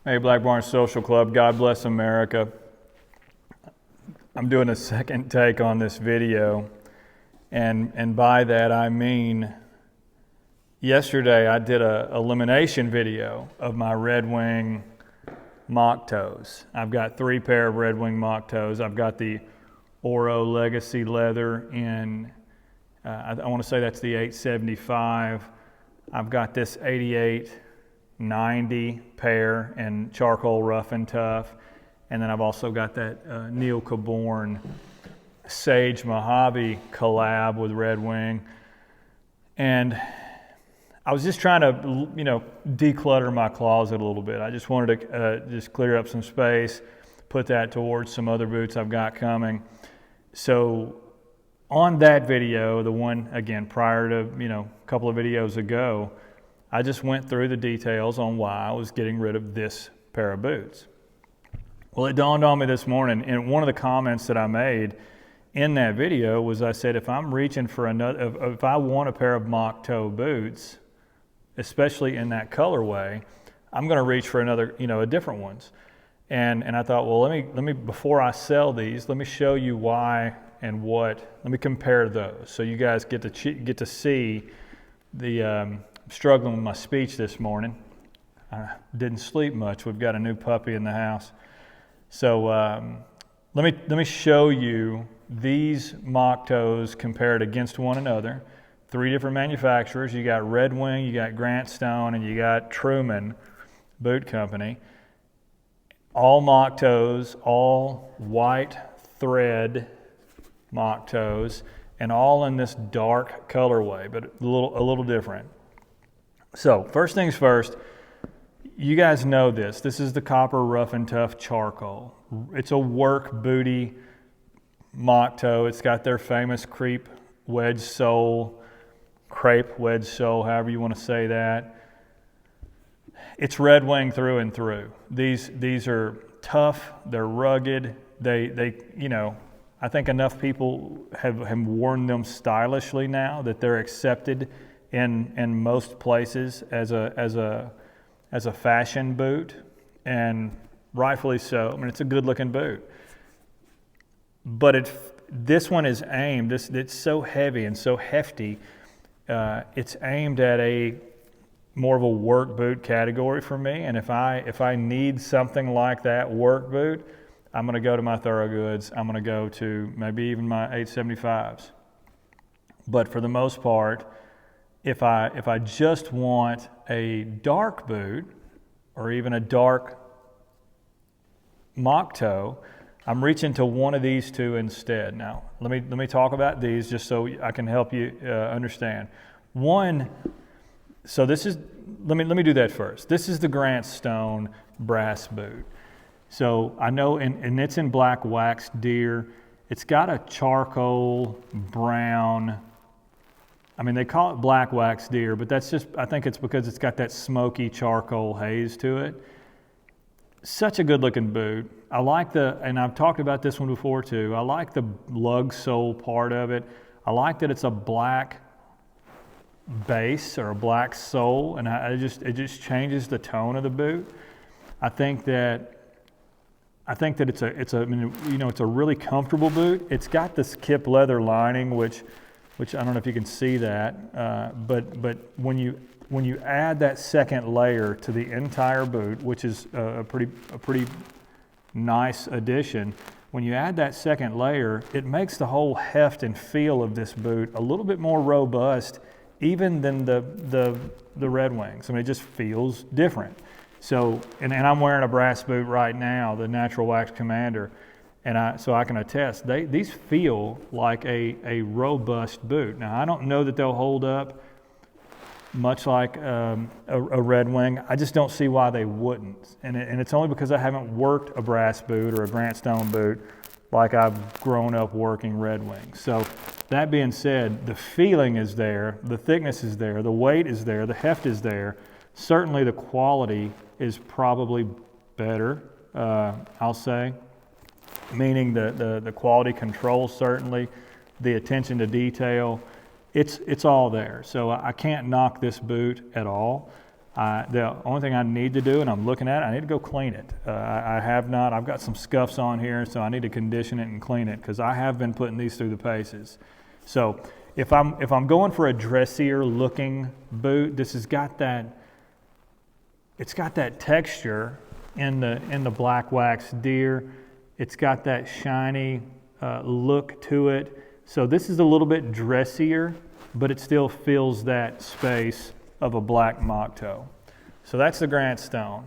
Hey, Black Barn Social Club, God bless America. I'm doing a second take on this video, and by that I mean yesterday I did a elimination video of my Red Wing mock toes. I've got 3 pair of Red Wing mock toes. I've got the Oro Legacy leather in, I want to say that's the 875. I've got this 8890 pair in charcoal rough and tough. And then I've also got that Neil Caborn Sage Mojave collab with Red Wing. And I was just trying to, declutter my closet a little bit. I just wanted to just clear up some space, put that towards some other boots I've got coming. So on that video, the one, again, prior to, a couple of videos ago, I just went through the details on why I was getting rid of this pair of boots. Well, it dawned on me this morning, and one of the comments that I made in that video was I said, if I'm reaching for another, if I want a pair of mock toe boots, especially in that colorway, I'm going to reach for another, a different ones. And I thought, well, let me before I sell these, let me show you why and what. Let me compare those so you guys get to see the. I'm struggling with my speech this morning. I didn't sleep much. We've got a new puppy in the house. So let me show you these mock toes compared against one another. 3 different manufacturers. You got Red Wing, you got Grant Stone, and you got Truman Boot Company. All mock toes, all white thread mock toes, and all in this dark colorway, but a little different. So first things first, you guys know this. This is the copper rough and tough charcoal. It's a work booty mock toe. It's got their famous crepe wedge sole, however you want to say that. It's Red Wing through and through. These are tough. They're rugged. They I think enough people have worn them stylishly now that they're accepted in most places as a fashion boot, and rightfully so. I mean, it's a good looking boot. But this one is aimed. It's so heavy and so hefty. It's aimed at a more of a work boot category for me, and if I need something like that work boot, I'm going to go to my Thorogoods. I'm going to go to maybe even my 875s. But for the most part, if I just want a dark boot or even a dark mock toe, I'm reaching to one of these 2 instead. Now, let me talk about these just so I can help you understand. One, so this is, let me do that first. This is the Grant Stone brass boot. So I know, and it's in black waxed deer. It's got a charcoal brown, I mean, they call it black waxed deer, but that's just, I think it's because it's got that smoky charcoal haze to it. Such a good looking boot. I like and I've talked about this one before too, I like the lug sole part of it. I like that it's a black base or a black sole, and it just changes the tone of the boot. I think that it's a really comfortable boot. It's got this kip leather lining, which I don't know if you can see that, but when you add that second layer to the entire boot, which is a pretty nice addition, when you add that second layer, it makes the whole heft and feel of this boot a little bit more robust, even than the Red Wings. I mean, it just feels different. So, and I'm wearing a brass boot right now, the Natural Wax Commander, so I can attest, these feel like a robust boot. Now, I don't know that they'll hold up much like a Red Wing. I just don't see why they wouldn't. And it's only because I haven't worked a brass boot or a Grant Stone boot like I've grown up working Red Wings. So that being said, the feeling is there, the thickness is there, the weight is there, the heft is there. Certainly the quality is probably better, I'll say, meaning the quality control, certainly, the attention to detail, it's all there. So I can't knock this boot at all. The only thing I need to do, and I'm looking at it, I need to go clean it. I have not. I've got some scuffs on here, so I need to condition it and clean it because I have been putting these through the paces. So if I'm going for a dressier looking boot, this has got that. It's got that texture in the black wax deer. It's got that shiny look to it. So this is a little bit dressier, but it still fills that space of a black mock toe. So that's the Grant Stone.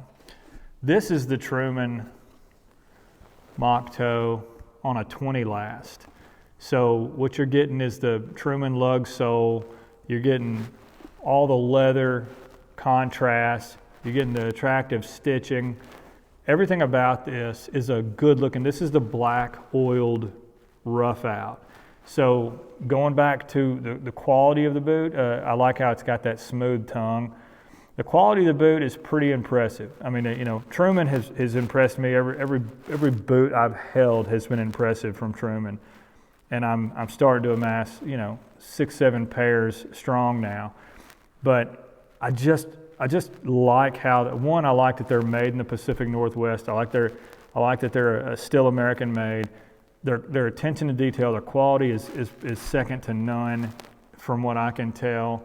This is the Truman mock toe on a 20 last. So what you're getting is the Truman lug sole. You're getting all the leather contrast. You're getting the attractive stitching. Everything about this is a good looking. This is the black oiled rough out. So going back to the quality of the boot, I like how it's got that smooth tongue. The quality of the boot is pretty impressive. I mean, Truman has impressed me. Every boot I've held has been impressive from Truman, and I'm starting to amass 6-7 pairs strong now. But I just like how I like that they're made in the Pacific Northwest. I like that they're still American made. Their attention to detail, their quality is second to none, from what I can tell.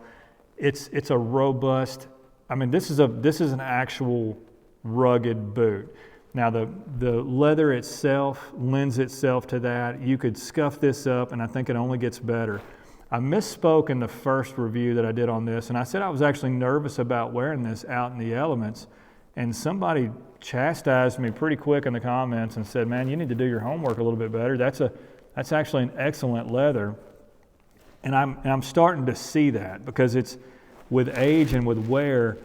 It's a robust. I mean, this is an actual rugged boot. Now the leather itself lends itself to that. You could scuff this up, and I think it only gets better. I misspoke in the first review that I did on this, and I said I was actually nervous about wearing this out in the elements, and somebody chastised me pretty quick in the comments and said, man, you need to do your homework a little bit better. That's actually an excellent leather. And I'm starting to see that because it's with age and with wear,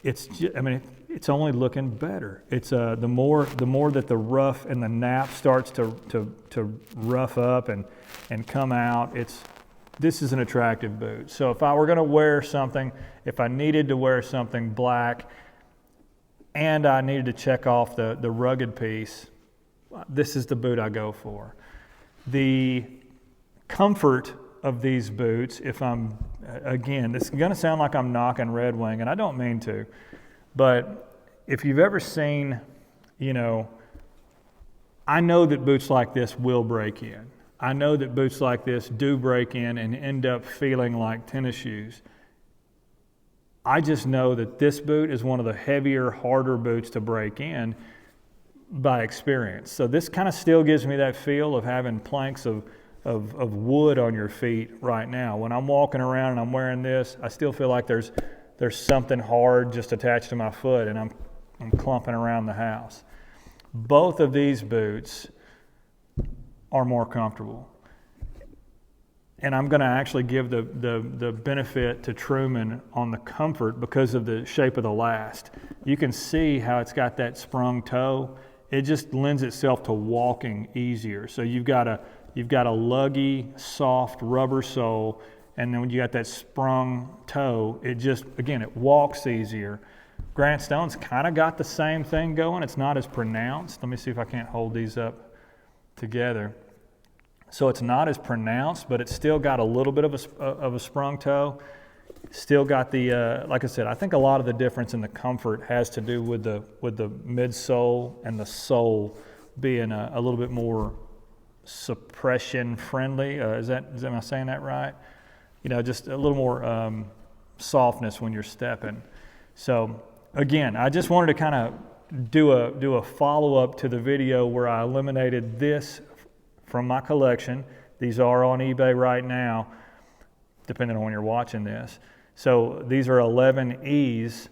it's only looking better. It's the more that the rough and the nap starts to rough up and come out, this is an attractive boot. So if I were going to wear something, if I needed to wear something black and I needed to check off the rugged piece, this is the boot I go for. The comfort of these boots, this is going to sound like I'm knocking Red Wing, and I don't mean to, but if you've ever seen, I know that boots like this will break in. I know that boots like this do break in and end up feeling like tennis shoes. I just know that this boot is one of the heavier, harder boots to break in by experience. So this kind of still gives me that feel of having planks of wood on your feet right now. When I'm walking around and I'm wearing this, I still feel like there's something hard just attached to my foot, and I'm clumping around the house. Both of these boots are more comfortable. And I'm going to actually give the benefit to Truman on the comfort because of the shape of the last. You can see how it's got that sprung toe. It just lends itself to walking easier. So you've got a luggy, soft rubber sole, and then when you got that sprung toe, it walks easier. Grant Stone's kind of got the same thing going. It's not as pronounced. Let me see if I can't hold these up together. So it's not as pronounced, but it's still got a little bit of a sprung toe. Still got the, like I said, I think a lot of the difference in the comfort has to do with the midsole and the sole being a little bit more suppression friendly. Am I saying that right? Just a little more softness when you're stepping. So again, I just wanted to kind of do a follow-up to the video where I eliminated this from my collection. These are on eBay right now, depending on when you're watching this. So these are 11Es,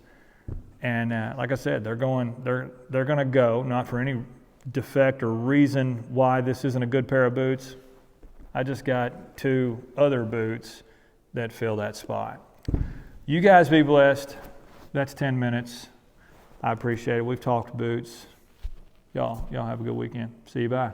and like I said, they're going to go, not for any defect or reason why this isn't a good pair of boots. I just got 2 other boots that fill that spot. You guys be blessed. That's 10 minutes. I appreciate it. We've talked boots. Y'all have a good weekend. See you. Bye.